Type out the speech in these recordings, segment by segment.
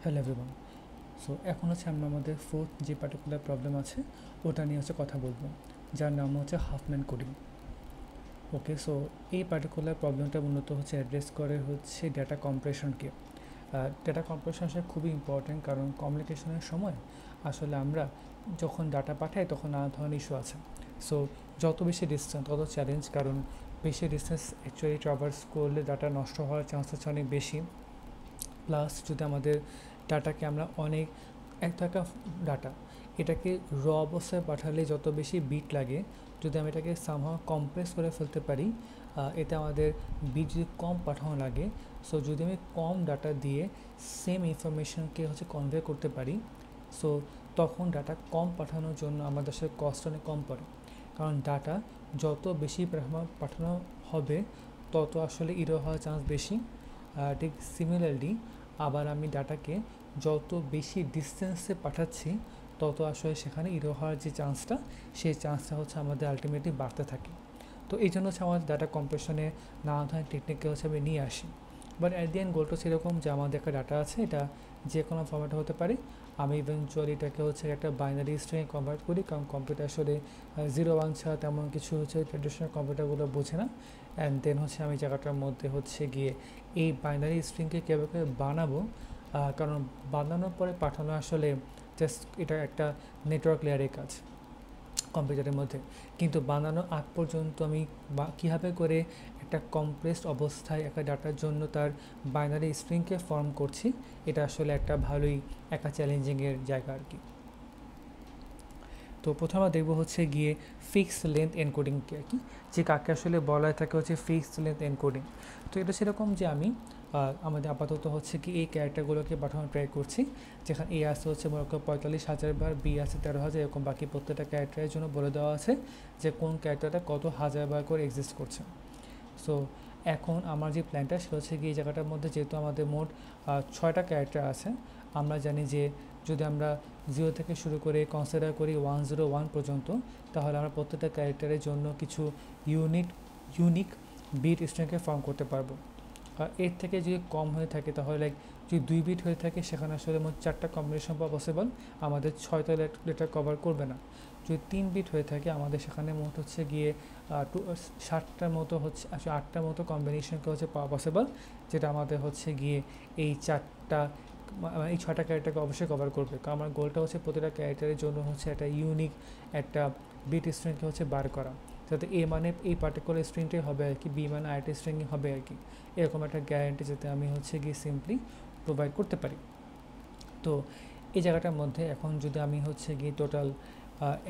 Hello everyone. So এখন হচ্ছে আমরা আমাদের ফোর্থ যে পার্টিকুলার প্রবলেম আছে ওটা নিয়ে হচ্ছে কথা বলবো, যার নাম হচ্ছে হাফম্যান কোডিং। ওকে, সো এই পার্টিকুলার প্রবলেমটা মূলত হচ্ছে অ্যাড্রেস করে হচ্ছে ডেটা কম্প্রেশনকে। ডেটা কম্প্রেশন আসলে খুবই ইম্পর্টেন্ট, কারণ কমিউনিকেশনের সময় আসলে আমরা যখন ডাটা পাঠাই তখন নানা ধরনের ইস্যু আছে। সো যত বেশি ডিস্টেন্স তত চ্যালেঞ্জ, কারণ বেশি ডিস্টেন্স অ্যাকচুয়ালি ট্রাভার্স করলে ডাটা নষ্ট হওয়ার চান্স হচ্ছে অনেক বেশি। প্লাস যদি আমাদের ডাটাকে আমরা অনেক একটা ডাটা এটাকে র অবস্থায় পাঠালে যত বেশি বিট লাগে, যদি আমি এটাকে সামহাও কম্প্রেস করে ফেলতে পারি, এতে আমাদের বিট যদি কম পাঠানো লাগে, সো যদি আমি কম ডাটা দিয়ে সেম ইনফরমেশনকে হচ্ছে কনভে করতে পারি, সো তখন ডাটা কম পাঠানোর জন্য আমাদের সাথে কস্ট অনেক কম পড়ে। কারণ ডাটা যত বেশি পাঠানো হবে তত আসলে ইরো হওয়ার চান্স বেশি। ঠিক সিমিলারলি আবার আমি ডাটাকে যত বেশি ডিস্টেন্সে পাঠাচ্ছি তত আসলে সেখানে ইরো হওয়ার যে চান্সটা, সেই চান্সটা হচ্ছে আমাদের আলটিমেটলি বাড়তে থাকে। তো এই জন্য হচ্ছে আমাদের ডাটা কম্প্রেশনে নানা ধরনের টেকনিককে হচ্ছে আমি নিয়ে আসি। বাট অ্যাট দি এন্ড গোলটা সেরকম যে আমাদের একটা ডাটা আছে, এটা যে কোনো ফর্ম্যাটে হতে পারে। আমি ইভেনচুয়ালি এটাকে হচ্ছে একটা বাইনারি স্ট্রিংয়ে কনভার্ট করি, কারণ কম্পিউটার আসলে 0-1 ছাড়া তেমন কিছু হচ্ছে ট্রেডিশনাল কম্পিউটারগুলো বোঝে না। অ্যান্ড দেন হচ্ছে আমি জায়গাটার মধ্যে হচ্ছে গিয়ে এই বাইনারি স্ট্রিংকে কীভাবে বানাবো, কারণ বানানোর পরে পাঠানো আসলে জাস্ট এটা একটা নেটওয়ার্ক লেয়ারের কাজ কম্পিউটারের মধ্যে। কিন্তু বানানোর আগ পর্যন্ত আমি কীভাবে করে একটা কম্প্রেসড অবস্থায় একটা ডাটার জন্য তার বাইনারি স্ট্রিংকে ফর্ম করছি, এটা আসলে একটা ভালোই একটা চ্যালেঞ্জিংয়ের জায়গা আর কি। তো প্রথমে আমরা দেখবো হচ্ছে গিয়ে ফিক্সড লেন্থ এনকোডিংকে আর কি, যে কাকে আসলে বলা থাকে হচ্ছে ফিক্সড লেন্থ এনকোডিং। তো এটা সেরকম যে আমি আমাদের আপাতত হচ্ছে কি এই ক্যারেক্টারগুলোকে পাঠানোর ট্রাই করছি, যেখানে এ আসে হচ্ছে মনে করো 45,000 বার, বি আছে 13,000, এরকম বাকি প্রত্যেকটা ক্যারেক্টারের জন্য বলে দেওয়া আছে যে কোন ক্যারেক্টারটা কত হাজার বার করে এক্সিস্ট করছে। সো এখন আমার যে প্ল্যানটা সেটা হচ্ছে কি এই জায়গাটার মধ্যে যেহেতু আমাদের মোট 6টা ক্যারেক্টার আছে, আমরা জানি যে যদি আমরা 0 থেকে শুরু করে কনসিডার করি 101 পর্যন্ত, তাহলে আমরা প্রত্যেকটা ক্যারেক্টারের জন্য কিছু ইউনিক বিট স্ট্রিংকে ফর্ম করতে পারবো। আর এর থেকে যদি কম হয়ে থাকে তাহলে লাইক যদি 2 বিট হয়ে থাকে সেখানে আসলে মোট 4টা কম্বিনেশন পাওয়া পসিবল, আমাদের 6টা লেটার কভার করবে না। যদি 3 বিট হয়ে থাকে আমাদের সেখানে মোট হচ্ছে গিয়ে 60টার মতো হচ্ছে 8টার মতো কম্বিনেশনকে হচ্ছে পাওয়া পসিবল, যেটা আমাদের হচ্ছে গিয়ে এই 4টা এই 6টা ক্যারেক্টারকে অবশ্যই কভার করবে। কারণ আমার গোলটা হচ্ছে প্রতিটা ক্যারেক্টারের জন্য হচ্ছে একটা ইউনিক একটা বিট স্ট্রিংকে হচ্ছে বার করা, যাতে এ মানে এই পার্টিকুলার স্ট্রিংটাই হবে আর কি, বি মানে আরেকটা স্ট্রিংই হবে আর কি, এরকম একটা গ্যারান্টি যাতে আমি হচ্ছে গিয়ে সিম্পলি প্রোভাইড করতে পারি। তো এই জায়গাটার মধ্যে এখন যদি আমি হচ্ছে গিয়ে টোটাল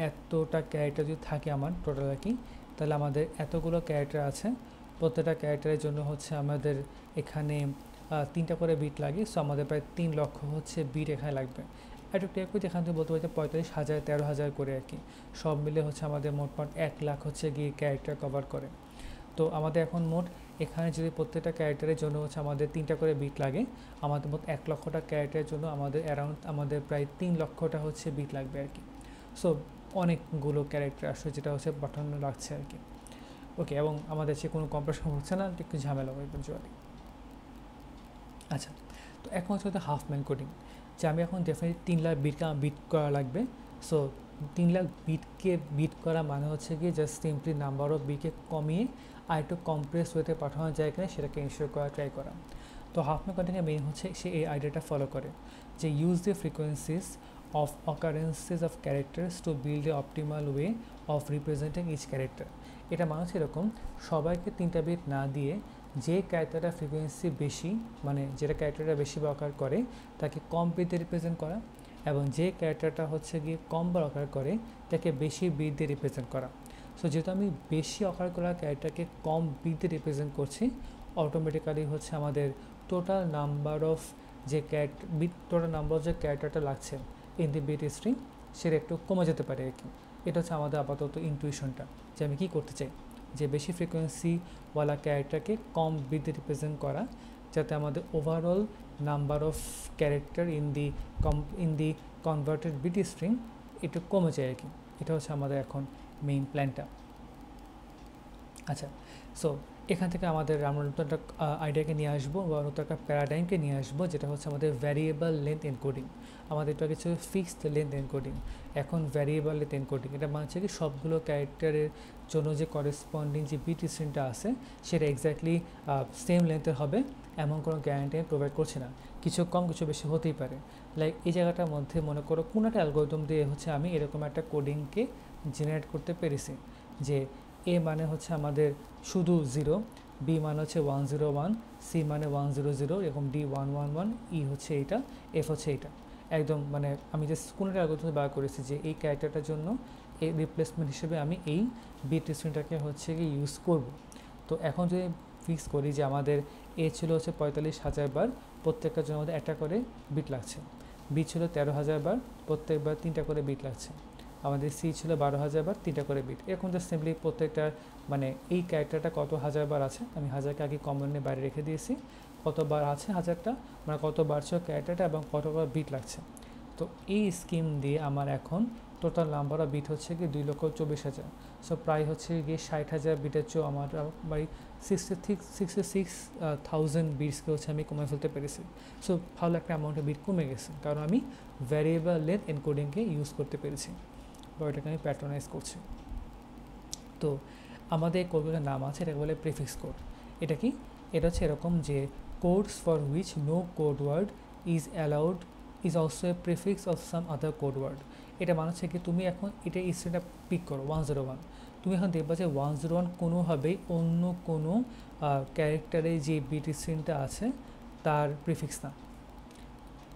এতটা ক্যারেক্টার যদি থাকে আমার টোটাল আর কি, তাহলে আমাদের এতগুলো ক্যারেক্টার আছে, প্রত্যেকটা ক্যারেক্টারের জন্য হচ্ছে আমাদের এখানে 3টা করে বিট লাগে। সো আমাদের প্রায় 3 লক্ষ হচ্ছে বিট এখানে লাগবে। একটু ক্লিয়ার করে এখান থেকে বলতে পারি 45,000 13,000 করে আর কি, সব মিলে হচ্ছে আমাদের মোটমাট 1 লাখ হচ্ছে গিয়ে ক্যারেক্টার কভার করে। তো আমাদের এখন মোট এখানে যদি প্রত্যেকটা ক্যারেক্টারের জন্য হচ্ছে আমাদের 3টা করে বিট লাগে, আমাদের মোট 1 লক্ষটা ক্যারেক্টারের জন্য আমাদের অ্যারাউন্ড আমাদের প্রায় 3 লক্ষটা হচ্ছে বিট লাগবে আর কি। সো অনেকগুলো ক্যারেক্টার আসলে যেটা হচ্ছে পাঠানো লাগছে আর কি। ওকে, এবং আমাদের সে কোনো কম্প্রেশন হচ্ছে না, একটু ঝামেলা হবে ইভেনচুয়ালি। আচ্ছা, তো এখন হচ্ছে হাফম্যান কোডিং, যে আমি এখন ডেফিনেটলি 3 লাখ বিট করা লাগবে। সো 3 লাখ বিট করা মানে হচ্ছে কি জাস্ট সিম্পলি নাম্বার অফ বিটকে কমিয়ে আর একটু কম্প্রেস ওয়েতে পাঠানো যায় কিনা সেটাকে ইনশিওর করা ট্রাই করা। তো হাফম্যান কোডিংয়ের মেইন হচ্ছে সে এই আইডিয়াটা ফলো করে যে use the frequencies of occurrences of characters to build a optimal way of representing each character. এটা মানে হচ্ছে এরকম, সবাইকে 3টা বিট না দিয়ে যে ক্যারেক্টারটা ফ্রিকোয়েন্সি বেশি, মানে যেটা ক্যারেক্টারটা বেশি ব্যবহার করে তাকে কম বিট দিয়ে রিপ্রেজেন্ট করা, এবং যে ক্যারেক্টারটা হচ্ছে গিয়ে কম ব্যবহার করে তাকে বেশি বিট দিয়ে রিপ্রেজেন্ট করা। সো যেহেতু আমি বেশি অকার করা ক্যারেক্টারকে কম বিট দিয়ে রিপ্রেজেন্ট করছি, অটোমেটিক্যালি হচ্ছে আমাদের টোটাল নাম্বার অফ যে ক্যারেক্টারটা লাগছে ইন দি বিট স্ট্রিং সেটা একটু কমে যেতে পারে আর কি। এটা হচ্ছে আমাদের আপাতত ইনটুইশনটা, যে আমি কী করতে চাই, যে বেশি ফ্রিকোয়েন্সিওয়ালা ক্যারেক্টারকে কম বিট দিয়ে রিপ্রেজেন্ট করা, যাতে আমাদের overall number of character in the converted bit string একটু কমে যায় আর কি। এটা হচ্ছে আমাদের এখন মেইন প্ল্যানটা। আচ্ছা, সো এখান থেকে আমরা নতুন একটা আইডিয়াকে নিয়ে আসবো বা নতুন একটা প্যারাডাইমকে নিয়ে আসবো, যেটা হচ্ছে আমাদের ভ্যারিয়েবল লেন্থ এনকোডিং। আমাদের এটা কিছু ফিক্সড লেন্থ এনকোডিং, এখন ভ্যারিয়েবল লেন্থ এনকোডিং। এটা মানে হচ্ছে কি সবগুলো ক্যারেক্টারের জন্য যে করেসপন্ডিং যে বিট স্ট্রিমটা আছে সেটা এক্স্যাক্টলি সেম লেন্থের হবে এমন কোনো গ্যারান্টি আমি প্রোভাইড করছি না, কিছু কম কিছু বেশি হতেই পারে। লাইক এই জায়গাটার মধ্যে মনে করো কোনো একটা অ্যালগরিদম দিয়ে হচ্ছে আমি এরকম একটা কোডিংকে জেনারেট করতে পেরেছি যে এ মানে হচ্ছে আমাদের শুধু 0, বি মানে হচ্ছে 101, সি মানে 100, এরকম ডি 111, ই হচ্ছে এইটা, এফ হচ্ছে এইটা। একদম মানে আমি জাস্ট কোনো একটা অ্যালগরিদম বার করেছি যে এই ক্যারেক্টারটার জন্য এই রিপ্লেসমেন্ট হিসেবে আমি এই বিট স্ট্রিমটাকে হচ্ছে কি ইউজ করব। তো এখন যদি ফিক্স করি যে আমাদের এ ছিল হচ্ছে 45,000 বার, প্রত্যেকটার জন্য আমাদের একটা করে বিট লাগছে। বি ছিল 13,000 বার, প্রত্যেকবার 3টা করে বিট লাগছে। আমাদের সি ছিল 12,000 বার, 3টা করে বিট। এরকম জাস্ট সিম্পলি প্রত্যেকটা মানে এই ক্যারেক্টারটা কত হাজার বার আছে, আমি হাজারকে আগে কমনে বাইরে রেখে দিয়েছি, কতবার আছে হাজারটা, মানে কতবার ছিল ক্যারেক্টারটা এবং কতবার বিট লাগছে। তো এই স্কিম দিয়ে আমার এখন টোটাল নাম্বার অফ বিট হচ্ছে কি 2,24,000। সো প্রায় হচ্ছে গিয়ে 60,000 বিটের চেয়েও আমার বাড়ি 66,000 বিটসকে হচ্ছে আমি কমে ফেলতে পেরেছি। সো ভালো একটা অ্যামাউন্টের বিট কমে গেছে, কারণ আমি ভ্যারিয়েবল লেন্থ এনকোডিংকে ইউজ করতে পেরেছি বা এটাকে আমি প্যাটার্নাইজ করছি। তো আমাদের এই কোডগুলোর নাম আছে, এটাকে বলে প্রিফিক্স কোড। এটা কি? এটা হচ্ছে এরকম যে codes for which no code word is allowed is also a prefix of some other code word. এটা মানে হচ্ছে কি তুমি এখন এটা স্ট্রিংটা পিক করো 101, তুমি এখন দেখবা যে 101 কোনোভাবেই অন্য কোনো ক্যারেক্টারে যে বিট স্ট্রিংটা আছে তার প্রিফিক্স না।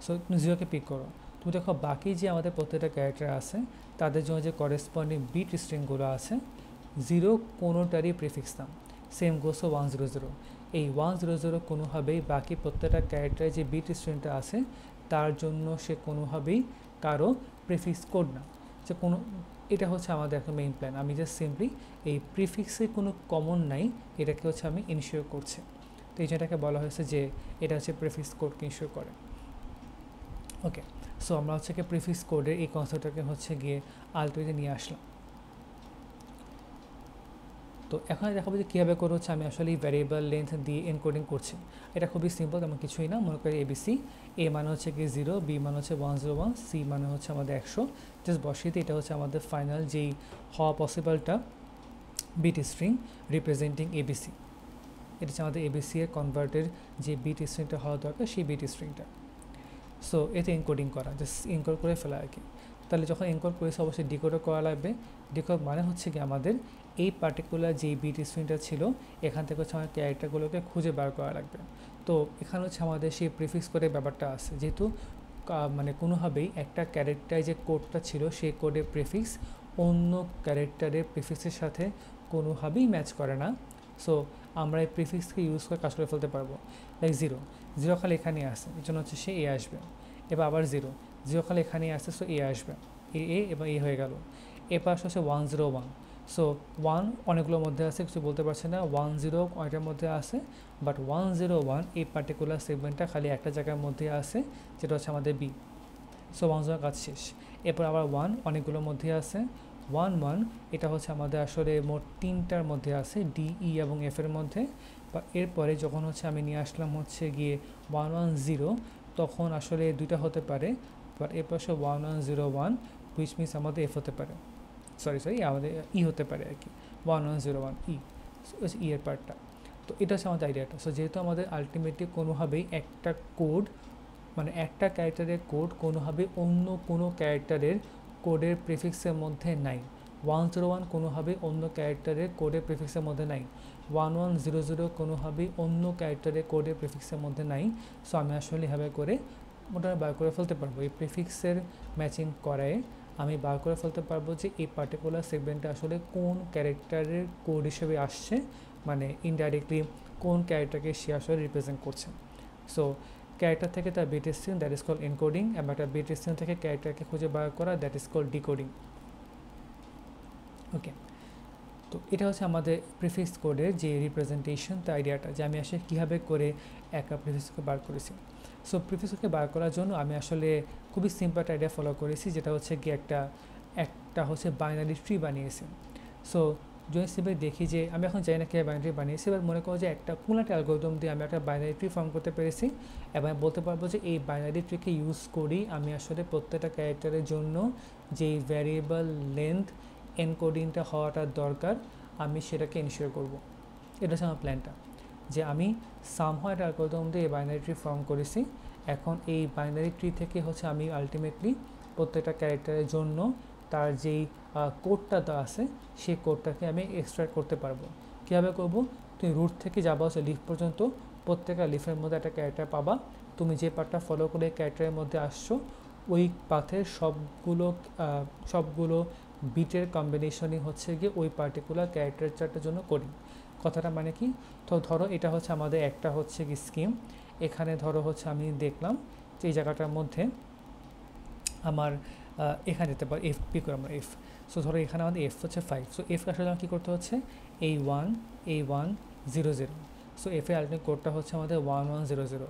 সো তুমি 0কে পিক করো, তুমি দেখো বাকি যে আমাদের প্রত্যেকটা ক্যারেক্টার আছে তাদের জন্য যে করেসপন্ডিং বিট স্ট্রিংগুলো আছে 0 কোনোটারই প্রিফিক্স না। সেম গোসো 100, এই 100 কোনোভাবেই বাকি প্রত্যেকটা ক্যারেক্টারে যে বিট স্ট্রিংটা আছে তার জন্য সে কোনোভাবেই কারো প্রিফিক্স কোড না। যে কোনো এটা হচ্ছে আমাদের একটা মেইন প্ল্যান। আমি জাস্ট সিম্পলি এই প্রিফিক্সে কোনো কমন নাই এটাকে হচ্ছে আমি ইনশিওর করছি। তো এই যেটাকে বলা হয়েছে যে এটা হচ্ছে প্রিফিক্স কোডকে ইনশিওর করে। ওকে, সো আমরা হচ্ছে কি প্রিফিক্স কোডের এই কনসেপ্টটাকে হচ্ছে গিয়ে আলটিমেটলি নিয়ে আসলাম। তো এখন দেখাবো যে কীভাবে করে হচ্ছে আমি আসলে এই ভ্যারিয়েবল লেন্থ দিয়ে এনকোডিং করছি। এটা খুবই সিম্পল, তেমন কিছুই না। মনে করি এবিসি, এ মানে হচ্ছে কি 0, বি মানে হচ্ছে 101, সি মানে হচ্ছে আমাদের 100। জাস্ট বসিয়ে দিই, এটা হচ্ছে আমাদের ফাইনাল যেই হওয়া পসিবলটা বিট স্ট্রিং রিপ্রেজেন্টিং এবিসি। এটা হচ্ছে আমাদের এবিসি এর কনভার্টের যে বিট স্ট্রিংটা হওয়া দরকার সেই বিট স্ট্রিংটা। সো এতে এনকোডিং করা, জাস্ট এনকোড করে ফেলা আর কি। তাহলে যখন এনকোড করেছে অবশ্যই ডিকোডও করা লাগবে। ডিকোড মানে হচ্ছে কি আমাদের এই পার্টিকুলার যেই বিট স্ট্রিংটা ছিল এখান থেকে হচ্ছে আমার ক্যারেক্টারগুলোকে খুঁজে বার করা লাগবে। তো এখানে হচ্ছে আমাদের সেই প্রিফিক্স কোডের ব্যাপারটা আছে, যেহেতু মানে কোনোভাবেই একটা ক্যারেক্টার যে কোডটা ছিল সেই কোডের প্রিফিক্স অন্য ক্যারেক্টারের প্রিফিক্সের সাথে কোনোভাবেই ম্যাচ করে না। সো আমরা এই প্রিফিক্সকে ইউজ করে কাজ করে ফেলতে পারবো। লাইক 0 খালি এখানেই আসে, এর জন্য হচ্ছে সে এ আসবে। এবার আবার 0 খালি এখানেই আসে, সো এ আসবে, এ এবার এ হয়ে গেল। এরপর হচ্ছে 101, সো 1 অনেকগুলোর মধ্যে আছে, কিছু বলতে পারছি না। 10 অনেকটার মধ্যে আছে, বাট 101 এই পার্টিকুলার সেগমেন্টটা খালি একটা জায়গার মধ্যে আছে, যেটা হচ্ছে আমাদের বি। সো 101 কাজ শেষ। এরপর আবার 1 অনেকগুলোর মধ্যে আছে। 11 এটা হচ্ছে আমাদের আসলে মোট 3টার মধ্যে আছে, ডি, ই এবং এফ এর মধ্যে। বা এরপরে যখন হচ্ছে আমি নিয়ে আসলাম হচ্ছে গিয়ে 110, তখন আসলে 2টা হতে পারে, বাট এর পাশে 1101 হুইচ মিনস আমাদের এফ হতে পারে, সরি আমাদের ই হতে পারে আর কি, 1101 ই, ই এর পার্টটা। তো এটা হচ্ছে আমাদের আইডিয়াটা। সো যেহেতু আমাদের আলটিমেটলি কোনোভাবেই একটা কোড মানে একটা ক্যারেক্টারের কোড কোনোভাবে অন্য কোনো ক্যারেক্টারের কোডের প্রিফিক্সের মধ্যে নাই। 101 কোনোভাবেই অন্য ক্যারেক্টারের কোডের প্রিফিক্সের মধ্যে নাই। 1100 কোনোভাবেই অন্য ক্যারেক্টারের কোডের প্রিফিক্সের মধ্যে নাই। সো আমি আসলে এভাবে করে মোটামুটি বার করে ফেলতে পারবো, এই প্রিফিক্সের ম্যাচিং করায় আমি বার করে ফেলতে পারবো যে এই পার্টিকুলার সেগমেন্টটা আসলে কোন ক্যারেক্টারের কোড হিসেবে আসছে, মানে ইনডাইরেক্টলি কোন ক্যারেক্টারকে সে আসলে রিপ্রেজেন্ট করছে। সো ক্যারেক্টার থেকে তার bit string, that is called encoding, এবং একটা বিট স্ট্রিং থেকে ক্যারেক্টারকে খুঁজে বার করা, that is called decoding. Okay, তো এটা হচ্ছে আমাদের প্রিফিক্স কোডের যে রিপ্রেজেন্টেশন, তার আইডিয়াটা, যে আমি আসলে কীভাবে করে একটা প্রিফিক্সকে বার করেছি। সো প্রিফিক্সকে বার করার জন্য আমি আসলে খুবই সিম্পল একটা আইডিয়া ফলো করেছি, যেটা হচ্ছে কি একটা হচ্ছে বাইনারি ট্রি বানিয়েছি। সো যদি সিম্পলি দেখি যে আমি এখন জানি না কীভাবে বাইনারি বানিয়েছি, এবার মনে করো যে একটা কোনো একটা অ্যালগরিদম দিয়ে আমি একটা বাইনারি ট্রি ফর্ম করতে পেরেছি এবং বলতে পারবো যে এই বাইনারি ট্রিকে ইউজ করি আমি আসলে প্রত্যেকটা ক্যারেক্টারের জন্য যেই ভ্যারিয়েবল লেন্থ এনকোডিংটা হওয়াটা দরকার আমি সেটাকে এনশিওর করব। এটা হচ্ছে আমার প্ল্যানটা, যে আমি সামহাও একটা অ্যালগরিদম দিয়ে বাইনারি ট্রি ফর্ম করেছি। এখন এই বাইনারি ট্রি থেকে হচ্ছে আমি আলটিমেটলি প্রত্যেকটা ক্যারেক্টারের জন্য তার যেই কোডটা আছে সেই কোডটাকে আমি এক্সট্রাক্ট করতে পারবো। কীভাবে করবো? তুমি রুট থেকে যাবা হচ্ছে লিফ পর্যন্ত, প্রত্যেকটা লিফের মধ্যে একটা ক্যারেক্টার পাবা, তুমি যে পার্টটা ফলো করে ক্যারেক্টারের মধ্যে আসছো ওই পাথের সবগুলো বিটের কম্বিনেশনই হচ্ছে গিয়ে ওই পার্টিকুলার ক্যারেক্টারটার জন্য করি। কথাটা মানে কি? তো ধরো এটা হচ্ছে আমাদের একটা হচ্ছে কি স্কিম, এখানে ধরো হচ্ছে আমি দেখলাম যে এই জায়গাটার মধ্যে আমার এখানে যেতে পারে এফ পি করে আমরা এফ। সো ধরো এখানে আমাদের এফ হচ্ছে 5, সো এফ আসলে কী করতে হচ্ছে A1 0 0। সো এফের আলটিমেট কোডটা হচ্ছে আমাদের 1100।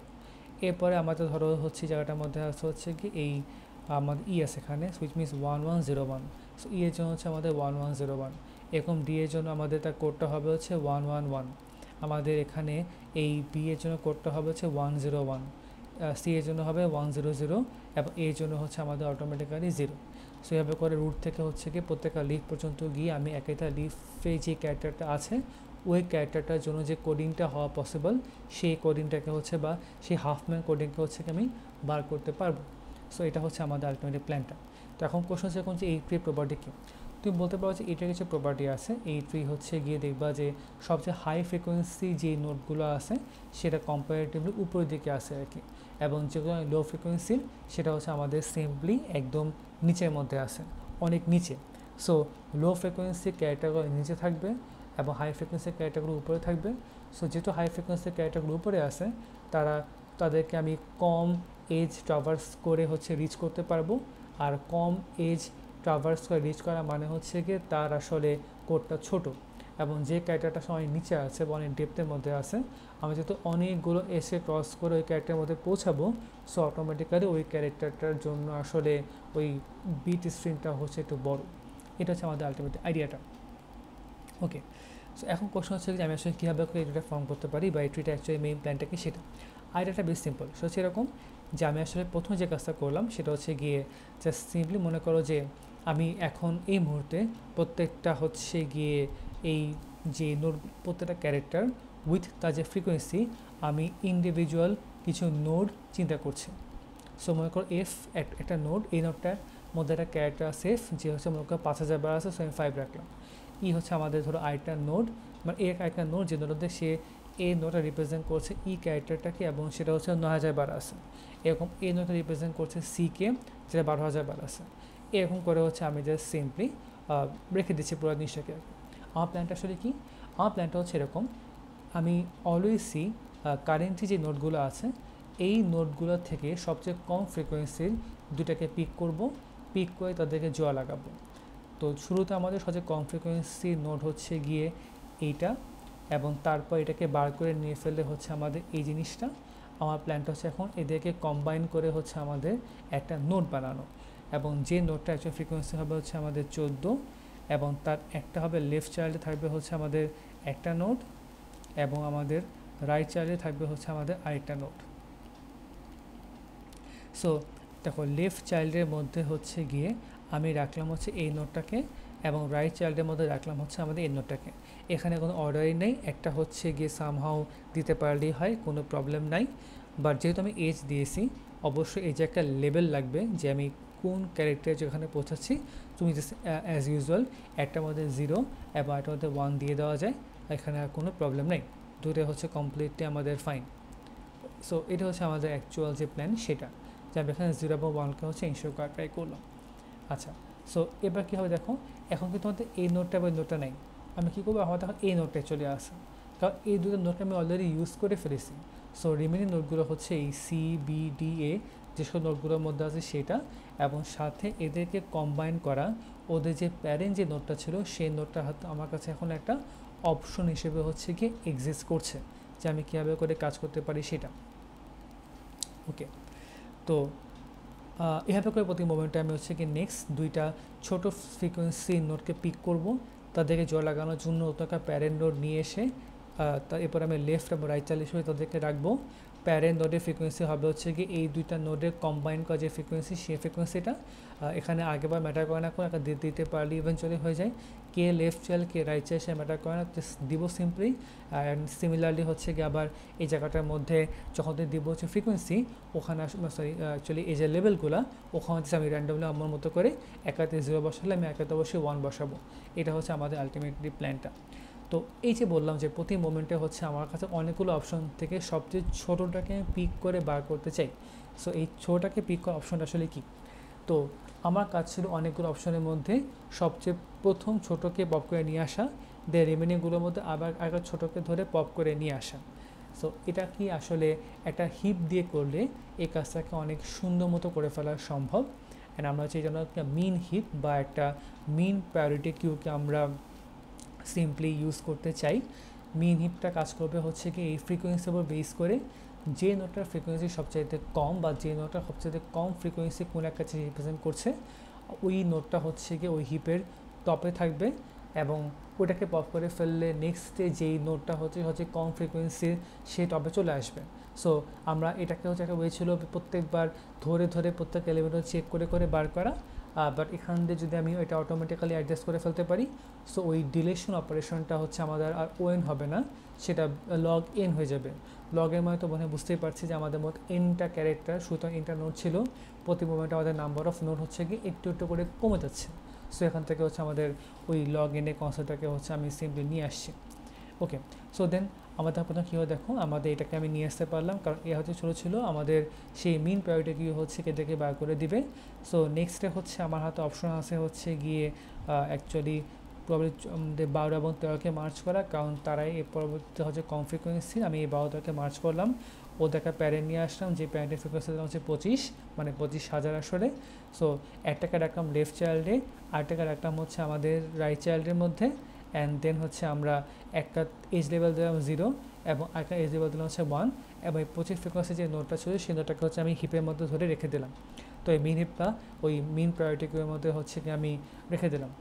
এরপরে আমাদের ধরো হচ্ছে জায়গাটার মধ্যে আছে হচ্ছে কি এই আমাদের ই আছে এখানে, সুইচ মিনস 1101। সো ই এর জন্য হচ্ছে আমাদের 1101। এরকম ডি এর জন্য আমাদের তার কোডটা হবে হচ্ছে 111। আমাদের এখানে এই বি এর জন্য কোডটা হবে হচ্ছে 101, সি এর জন্য হবে 100 এবং এর জন্য হচ্ছে আমাদের অটোমেটিক্যালি 0। সো এভাবে করে রুট থেকে হচ্ছে কি প্রত্যেকটা লিফ পর্যন্ত গিয়ে আমি একটা লিফে যে ক্যারেক্টারটা আছে ওই ক্যারেক্টারটার জন্য যে কোডিংটা হওয়া পসিবল সেই কোডিংটাকে হচ্ছে বা সেই হাফম্যান কোডিংকে হচ্ছে কি আমি বার করতে পারবো। সো এটা হচ্ছে আমাদের আলটিমেটলি প্ল্যানটা। তো এখন কোশ্চেন হচ্ছে এখন যে এই ট্রি প্রপার্টি কী? তুমি বলতে পারো যে এটার কিছু প্রপার্টি আছে। এই ট্রি হচ্ছে গিয়ে দেখবা যে সবচেয়ে হাই ফ্রিকোয়েন্সি যে নোটগুলো আছে সেটা কম্পারেটিভলি উপরের দিকে আসে আর কি, এবং যেগুলো লো ফ্রিকোয়েন্সির সেটা হচ্ছে আমাদের সিম্পলি একদম নিচের মধ্যে আসে, অনেক নিচে। সো লো ফ্রিকোয়েন্সি ক্যারেক্টারগুলো নিচে থাকবে এবং হাই ফ্রিকোয়েন্সি ক্যারেক্টারগুলো উপরে থাকবে। সো যেহেতু হাই ফ্রিকোয়েন্সি ক্যারেক্টারগুলো উপরে আসে তাদেরকে আমি কম এজ ট্রাভার্স করে হচ্ছে রিচ করতে পারবো। আর কম এজ ট্রাভার্স করে রিচ করা মানে হচ্ছে গিয়ে তার আসলে কোডটা ছোট, এবং যে ক্যারেক্টারটা সময় নিচে আছে বা অনেক ডেপথের মধ্যে আছে আমি যেহেতু অনেকগুলো এসে ক্রস করে ওই ক্যারেক্টারের মধ্যে পৌঁছাবো, সো অটোমেটিক্যালি ওই ক্যারেক্টারটার জন্য আসলে ওই বিট স্ট্রিমটা হচ্ছে একটু বড়। এটা হচ্ছে আমাদের আলটিমেট আইডিয়াটা। ওকে, সো এখন কোশ্চেন হচ্ছে যে আমি আসলে কীভাবে করে এটা ফর্ম করতে পারি বা এই ট্রিটা অ্যাকচুয়ালি মেইন প্ল্যানটা কি সেটা। আইডিয়াটা বেশ সিম্পল। সো হচ্ছে এরকম যে আমি আসলে প্রথমে যে কাজটা করলাম সেটা হচ্ছে গিয়ে জাস্ট সিম্পলি মনে করো যে আমি এখন এই মুহূর্তে প্রত্যেকটা হচ্ছে গিয়ে এই যে নোট প্রত্যেকটা ক্যারেক্টার উইথ তার যে ফ্রিকোয়েন্সি আমি ইন্ডিভিজুয়াল কিছু নোড চিন্তা করছি। সো মনে করো এফ একটা নোড, এই নোডটার মধ্যে একটা ক্যারেক্টার আছে এফ যে হচ্ছে মনে করো 5000 বার আছে, সো আমি 5 রাখলাম। ই হচ্ছে আমাদের ধরো আরেকটা নোড, মানে একটা নোড যে নোডে সে এই নোটটা রিপ্রেজেন্ট করছে ই ক্যারেক্টারটাকে এবং সেটা হচ্ছে 9000 বার আছে। এরকম এই নোটটা রিপ্রেজেন্ট করছে সিকে যেটা 12000 বার আছে। এরকম করে হচ্ছে আমি জাস্ট সিম্পলি রেখে দিচ্ছি পুরো জিনিসটাকে। আমার প্ল্যানটা আসলে কি? আমার প্ল্যানটা হচ্ছে এরকম, আমি অলওয়েজ সি কারেন্টলি যে নোটগুলো আছে এই নোটগুলো থেকে সবচেয়ে কম ফ্রিকোয়েন্সির দুটাকে পিক করব, পিক করে তাদেরকে জোড়া লাগাবো। তো শুরুতে আমাদের সবচেয়ে কম ফ্রিকোয়েন্সির নোট হচ্ছে গিয়ে এইটা, এবং তারপর এটাকে বার করে নিয়ে ফেললে হচ্ছে আমাদের এই জিনিসটা। আমার প্ল্যানটা হচ্ছে এখন এদেরকে কম্বাইন করে হচ্ছে আমাদের একটা নোট বানানো, এবং যে নোটটা অ্যাকচুয়াল ফ্রিকোয়েন্সি হবে হচ্ছে আমাদের 14, এবং তার একটা হবে লেফট চাইল্ডে থাকবে হচ্ছে আমাদের একটা নোট, এবং আমাদের রাইট চাইল্ডে থাকবে হচ্ছে আমাদের আরেকটা নোট। সো দেখো লেফট চাইল্ডের মধ্যে হচ্ছে গিয়ে আমি রাখলাম হচ্ছে এই নোটটাকে, এবং রাইট চাইল্ডের মধ্যে রাখলাম হচ্ছে আমাদের এই নোটটাকে। এখানে কোনো অর্ডারই নেই, একটা হচ্ছে গিয়ে সামহাও দিতে পারলেই হয়, কোনো প্রবলেম নাই। বাট যেহেতু আমি এজ দিয়েছি অবশ্যই এই যে একটা লেভেল লাগবে যে আমি কোন ক্যারেক্টার যেখানে পৌঁছাচ্ছি। তুমি জাস্ট অ্যাজ ইউজুয়াল একটার মধ্যে 0 এবং একটার মধ্যে 1 দিয়ে দেওয়া যায়, এখানে আর কোনো প্রবলেম নেই, দুটো হচ্ছে কমপ্লিটলি আমাদের ফাইন। সো এটা হচ্ছে আমাদের অ্যাকচুয়াল যে প্ল্যান সেটা, যে আমি এখানে 0 এবং 1কে হচ্ছে ইনশিওর করা ট্রাই করলাম। আচ্ছা, সো এবার কী হবে দেখো, এখন কিন্তু আমাদের এই নোটটা বা নোটটা নেই, আমি কী করবো, আমার তখন এই নোটটায় চলে আসে, কারণ এই দুটো নোটটা আমি অলরেডি ইউজ করে ফেলেছি। সো রিমেনিং নোটগুলো হচ্ছে এই সি বি ডি এ যেসব নোটগুলোর মধ্যে আছে সেটা, এবং সাথে এদেরকে কম্বাইন করা ওদের যে প্যারেন্ট যে নোটটা ছিল সেই নোটটা হয়তো আমার কাছে এখন একটা অপশন হিসেবে হচ্ছে কি এক্সিস্ট করছে, যে আমি কীভাবে করে কাজ করতে পারি সেটা। ওকে, তো এভাবে করে প্রতি মোমেন্টে আমি হচ্ছে কি নেক্সট দুইটা ছোটো ফ্রিকোয়েন্সি নোটকে পিক করব, তাদেরকে জোড়া লাগানোর জন্য নতুন একটা প্যারেন্ট নোড নিয়ে এসে এরপর আমি লেফট এবং রাইট চাইল্ড হিসেবে তাদেরকে রাখবো। প্যারেন্ট নোডের ফ্রিকোয়েন্সি হবে হচ্ছে কি এই দুইটা নোডের কম্বাইন করা যে ফ্রিকোয়েন্সি, সেই ফ্রিকোয়েন্সিটা এখানে আগেবার ম্যাটার করে না, কোনো একটা দিতে পারলে ইভেনচুয়ালি হয়ে যায়। কে লেফট চাইল্ড কে রাইট চাইল্ড সে ম্যাটার করে না, দিব সিম্পলি। অ্যান্ড সিমিলারলি হচ্ছে কি আবার এই জায়গাটার মধ্যে যখন দিব হচ্ছে ফ্রিকোয়েন্সি, ওখানে সরি অ্যাকচুয়ালি এই যে লেভেলগুলো ওখানে হচ্ছে আমি র্যান্ডমলি আমার মতো করে একাতে 0 বসালে আমি একাতে অবশ্যই 1 বসাবো। এটা হচ্ছে আমাদের আলটিমেটলি প্ল্যানটা। তো এই যে বললাম যে প্রতি মোমেন্টে হচ্ছে আমার কাছে অনেকগুলো অপশন থেকে সবচেয়ে ছোটোটাকে পিক করে বার করতে চাই। সো এই ছোটোটাকে পিক করা অপশনটা আসলে কী? তো আমার কাজ ছিল অনেকগুলো অপশনের মধ্যে সবচেয়ে প্রথম ছোটোকে পপ করে নিয়ে আসা, রিমেনিংগুলোর মধ্যে আবার আগে ছোটোকে ধরে পপ করে নিয়ে আসা। সো এটা কি আসলে একটা হিপ দিয়ে করলে এই কাজটাকে অনেক সুন্দর মতো করে ফেলা সম্ভব। অ্যান্ড আমরা হচ্ছে এই জন্য একটা মিন হিপ বা একটা মিন প্রায়োরিটি কিউকে আমরা সিম্পলি ইউজ করতে চাই। মিন হিপটা কাজ করবে হচ্ছে কি এই ফ্রিকোয়েন্সির উপর বেস করে, যে নোটটার ফ্রিকোয়েন্সি সবচাইতে কম বা যে নোটটা সবচাইতে কম ফ্রিকোয়েন্সি কোনো একটা জিনিস রিপ্রেজেন্ট করছে, ওই নোটটা হচ্ছে কি ওই হিপের টপে থাকবে এবং ওটাকে পপ করে ফেললে নেক্সটে যেই নোটটা হচ্ছে কম ফ্রিকোয়েন্সির সেই টপে চলে আসবে। সো আমরা এটাকে হচ্ছে একটা ওয়ে ছিল প্রত্যেকবার ধরে ধরে প্রত্যেক এলিমেন্ট চেক করে করে বার করা। বাট এখান দিয়ে যদি আমি এটা অটোমেটিক্যালি অ্যাডজাস্ট করে ফেলতে পারি, সো ওই ডিলেশন অপারেশনটা হচ্ছে আমাদের আর ওএন হবে না, সেটা লগ এন হয়ে যাবে। লগের মানে তো মনে বুঝতেই পারছি যে আমাদের মোট এনটা ক্যারেক্টার, সুতরাং এনটা নোট ছিল, প্রতি মোমেন্টে আমাদের নাম্বার অফ নোট হচ্ছে কি একটু একটু করে কমে যাচ্ছে। সো এখান থেকে হচ্ছে আমাদের ওই লগ এনের কনসেপ্টটাকে হচ্ছে আমি সিম্পলি নিয়ে আসছি। ওকে, সো দেন আমাদের প্রথমে কী হয় দেখো, আমাদের এটাকে আমি নিয়ে আসতে পারলাম কারণ এ হচ্ছে ছিল আমাদের সেই মিন প্রায়োরিটি কি হচ্ছে এদেরকে বার করে দিবে। সো নেক্সটে হচ্ছে আমার হাতে অপশন আছে হচ্ছে গিয়ে অ্যাকচুয়ালি প্রবলি আমাদের 12 এবং 13কে মার্চ করা, কারণ তারাই এর পরবর্তীতে হচ্ছে কম ফ্রিকোয়েন্সি। আমি এই 12টাকে মার্চ করলাম, ও দেখা প্যারেন্ট নিয়ে আসলাম, যে প্যারেন্টের ফ্রিকোয়েন্সি হচ্ছে 25, মানে 25,000 আসলে। সো একটাকে রাখলাম লেফট চাইল্ডে, আরেকটাকে রাখলাম হচ্ছে আমাদের রাইট চাইল্ডের মধ্যে। অ্যান্ড দেন হচ্ছে আমরা একটা এজ লেভেল দিলাম 0 এবং একটা এজ লেভেল দিলাম হচ্ছে 1, এবং 25 ফ্রিকোয়েন্সি যে নোটটা ছিল সেই নোটটাকে হচ্ছে আমি হিপের মধ্যে ধরে রেখে দিলাম। তো এই মিন হিপটা ওই মিন প্রায়োরিটি কিউয়ের মধ্যে হচ্ছে কি আমি রেখে দিলাম,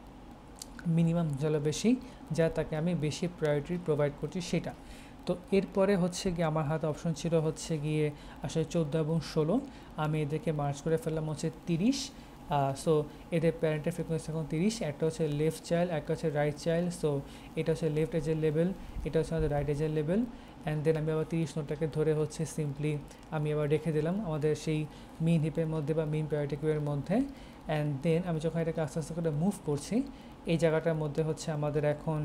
মিনিমাম যত বেশি যা তাকে আমি বেশি প্রায়োরিটি প্রোভাইড করছি সেটা। তো এরপরে হচ্ছে গিয়ে আমার হাতে অপশন ছিল হচ্ছে গিয়ে আসলে 14 এবং 16, আমি এদেরকে মার্চ করে ফেললাম হচ্ছে 30। সো এদের প্যারেন্টের ফ্রিকোয়েন্সি এখন 30, একটা হচ্ছে লেফট চাইল্ড, একটা হচ্ছে রাইট চাইল্ড। সো এটা হচ্ছে লেফট এজের লেভেল, এটা হচ্ছে আমাদের রাইট এজের লেভেল। অ্যান্ড দেন আমি আবার 30 নোটটাকে ধরে হচ্ছে সিম্পলি আমি আবার রেখে দিলাম আমাদের সেই মিন হিপের মধ্যে বা মিন প্রায়োরিটি কিউয়ের মধ্যে। অ্যান্ড দেন আমি যখন এটাকে আস্তে আস্তে করে মুভ করছি, এই জায়গাটার মধ্যে হচ্ছে আমাদের এখন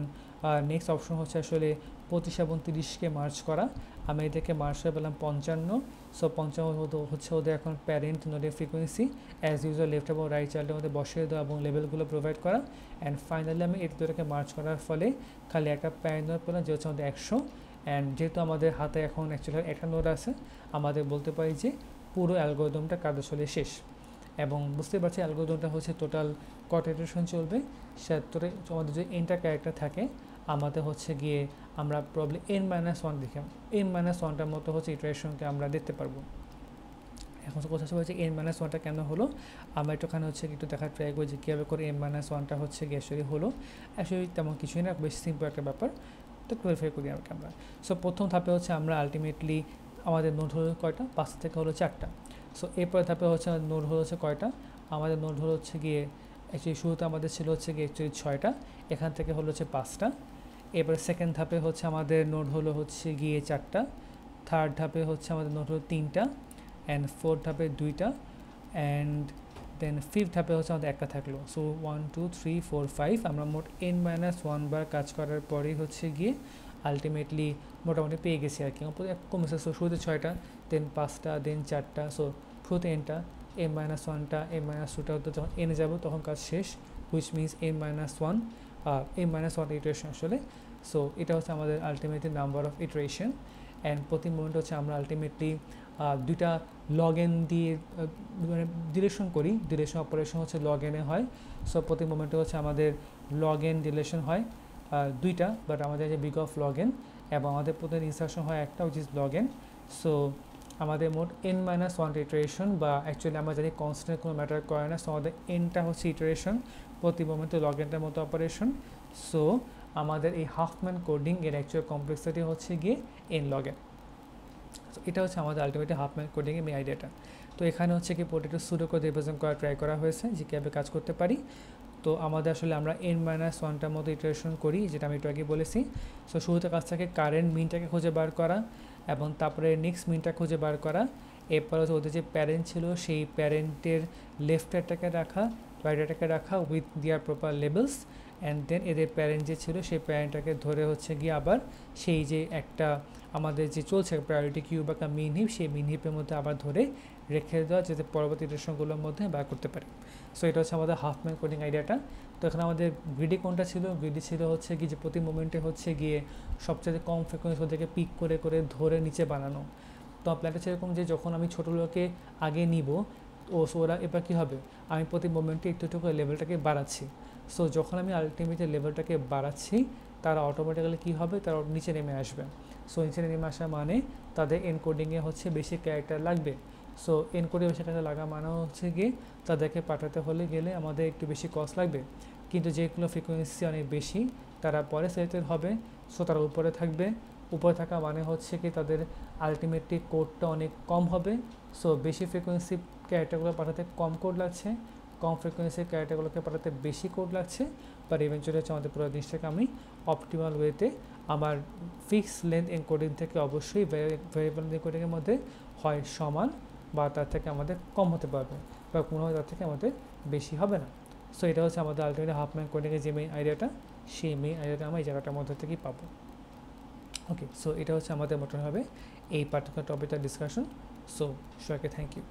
নেক্সট অপশন হচ্ছে আসলে 25 এবং 30কে মার্চ করা। আমি এদেরকে মার্চ করে পেলাম 55। সো 55 হচ্ছে ওদের এখন প্যারেন্ট নোডের ফ্রিকোয়েন্সি, অ্যাজ ইউজুয়াল লেফট এবং রাইট চাইল্ডের মধ্যে বসিয়ে দেওয়া এবং লেভেলগুলো প্রোভাইড করা। অ্যান্ড ফাইনালি আমি এই দুটোকে মার্চ করার ফলে খালি একটা প্যারেন্ট নোড পেলাম যে হচ্ছে আমাদের 100। অ্যান্ড যেহেতু আমাদের হাতে এখন অ্যাকচুয়ালি একটা নোড আছে, আমাদের বলতে পারি যে পুরো অ্যালগোরিদমটা কাজ আসলে শেষ। এবং বুঝতে পারছি অ্যালগোরিদমটা হচ্ছে টোটাল কটা ইটারেশন চলবে, 76-এ আমাদের যে এনটা ক্যারেক্টার থাকে আমাদের হচ্ছে গিয়ে আমরা প্রবলি n-1 দেখে n-1টার মতো হচ্ছে ইটারেশনকে আমরা দেখতে পারবো। এখন তো কথা হচ্ছে n-1টা কেন হলো, আমরা একটুখানি হচ্ছে একটু দেখার ট্রাই করি যে কীভাবে করে n-1টা হচ্ছে গ্যাসরি হলো। আসলে তেমন কিছুই না, বেশ সিম্পল একটা ব্যাপার, তো ক্লারিফাই করি আমরা। সো প্রথম ধাপে হচ্ছে আমরা আলটিমেটলি আমাদের নোট হলো কয়টা, 5 থেকে হলো 4টা। সো এরপরে ধাপে হচ্ছে নোট হলো হচ্ছে কয়টা, আমাদের নোট হলো হচ্ছে গিয়ে অ্যাকচুয়ালি শুরুতে আমাদের ছিল হচ্ছে গিয়ে অ্যাকচুয়ালি 6টা, এখান থেকে হলো হচ্ছে 5টা। এবার সেকেন্ড ধাপে হচ্ছে আমাদের নোট হলো হচ্ছে গিয়ে 4টা, থার্ড ধাপে হচ্ছে আমাদের নোট হলো 3টা, অ্যান্ড ফোর্থ ধাপে 2টা, অ্যান্ড দেন ফিফথ ধাপে হচ্ছে আমাদের একটা থাকলো। সো 1 2 3 4 5 আমরা মোট n-1 বার কাজ করার পরেই হচ্ছে গিয়ে আলটিমেটলি মোটামুটি পেয়ে গেছি আর কি, কমেছে। সো শুরুতে 6টা, দেন 5টা, দেন 4টা, সো শুরুতে nটা, n-1টা n-2টা যখন এনে যাবো তখন কাজ শেষ, which means n-1 n-1 iteration আসলে। সো এটা হচ্ছে আমাদের ultimately number of iteration. And প্রতি মোমেন্ট হচ্ছে আমরা আলটিমেটলি দুইটা লগ এন দিয়ে মানে ডিলেশন করি, ডিলেশন অপারেশন হচ্ছে লগ এনে হয়। সো প্রতি মোমেন্টে হচ্ছে আমাদের লগ এন ডিলেশন হয় দুইটা, বাট আমাদের যে বিগ অফ লগ এন, এবং আমাদের প্রতি ইনস্ট্রাকশন হয় একটা which is log N. So আমাদের মোট n-1 ইটারেশন, বা অ্যাকচুয়ালি আমরা জানি কনস্ট্যান্ট কোনো ম্যাটার করে না। সো আমাদের এনটা হচ্ছে ইটারেশন, প্রতি মোমেন্টে লগ এনটার মতো অপারেশন। সো আমাদের এই হাফম্যান কোডিং এর অ্যাকচুয়াল কমপ্লেক্সিটি হচ্ছে গিয়ে n log n। তো এটা হচ্ছে আমাদের আলটিমেটলি হাফম্যান কোডিংয়ের মেন আইডিয়াটা। তো এখানে হচ্ছে কি প্রোটেক্টেড সুডো কোড রিপ্রেজেন্ট করা ট্রাই করা হয়েছে যে কীভাবে কাজ করতে পারি। তো আমাদের আসলে আমরা n-1টার মতো ইটারেশন করি, যেটা আমি একটু আগে বলেছি। সো শুরুতে কাজ থাকে কারেন্ট মিনটাকে খুঁজে বার করা, এবং তারপরে নেক্সট মিনটা খুঁজে বার করা। এরপর হচ্ছে ওদের যে প্যারেন্ট ছিল সেই প্যারেন্টের লেফটেরটাকে রাখা, রাইটারটাকে রাখা with their proper labels, and then এদের প্যারেন্ট যে ছিল সেই প্যারেন্টটাকে ধরে হচ্ছে গিয়ে আবার সেই যে একটা আমাদের যে চলছে প্রায়োরিটি কিউ বা মিন হিপ, সেই মিন হিপের মধ্যে আবার ধরে রেখে দেওয়া, যাতে পরবর্তী ইটারেশনগুলোর মধ্যে বার করতে পারি। সো এটা হচ্ছে আমাদের হাফম্যান কোডিং আইডিয়াটা। তো এখানে আমাদের গ্রিডি কোনটা ছিল? গ্রিডি ছিল হচ্ছে কি যে প্রতি মোমেন্টে হচ্ছে গিয়ে সবচেয়ে কম ফ্রিকোয়েন্সি ওদেরকে পিক করে করে ধরে নিচে বানানো। তো প্ল্যানটা সেরকম যে যখন আমি ছোটোগুলোকে আগে নিব, ওরা এবার কী হবে, আমি প্রতি মোমেন্টে একটু একটু করে লেভেলটাকে বাড়াচ্ছি। সো যখন আমি আলটিমেটলি লেভেলটাকে বাড়াচ্ছি, তারা অটোমেটিক্যালি কী হবে, তারা নিচে নেমে আসবে। সো নিচে নেমে আসা মানে তাদের এনকোডিংয়ে হচ্ছে বেশি ক্যারেক্টার লাগবে। সো এনকোডে বেশি ক্যারেক্টার লাগা মানে হচ্ছে গিয়ে তাদেরকে পাঠাতে হলে গেলে আমাদের একটু বেশি কস্ট লাগবে। কিন্তু যেগুলো ফ্রিকোয়েন্সি অনেক বেশি তারা পরে সিলেক্টেড হবে, সো তারা উপরে থাকবে। উপরে থাকা মানে হচ্ছে কি তাদের আলটিমেটলি কোডটা অনেক কম হবে। সো বেশি ফ্রিকোয়েন্সি ক্যারেক্টারগুলো পাঠাতে কম কোড লাগছে, কম ফ্রিকোয়েন্সির ক্যারেক্টারগুলোকে পাঠাতে বেশি কোড লাগছে। বাট ইভেনচুয়ালি হচ্ছে আমাদের পুরো জিনিসটাকে আমি অপটিমাল ওয়েতে আমার ফিক্স লেন্থ এনকোডিং থেকে অবশ্যই ভেরিয়েবল এনকোডিংয়ের মধ্যে হয় সমান বা তার থেকে আমাদের কম হতে পারবে, বা কোনোভাবে তার থেকে আমাদের বেশি হবে না। সো এটা হচ্ছে আমাদের আলটিমেটলি হাফম্যান কোডিংয়ের যে মেইন আইডিয়াটা, সেই মেইন আইডিয়াটা আমরা এই জায়গাটার মধ্যে থেকেই পাবো। ওকে, সো এটা হচ্ছে আমাদের মোটামুটি হবে এই পার্টিকুলার টপিকটার ডিসকাশন। সো সবাইকে থ্যাংক ইউ।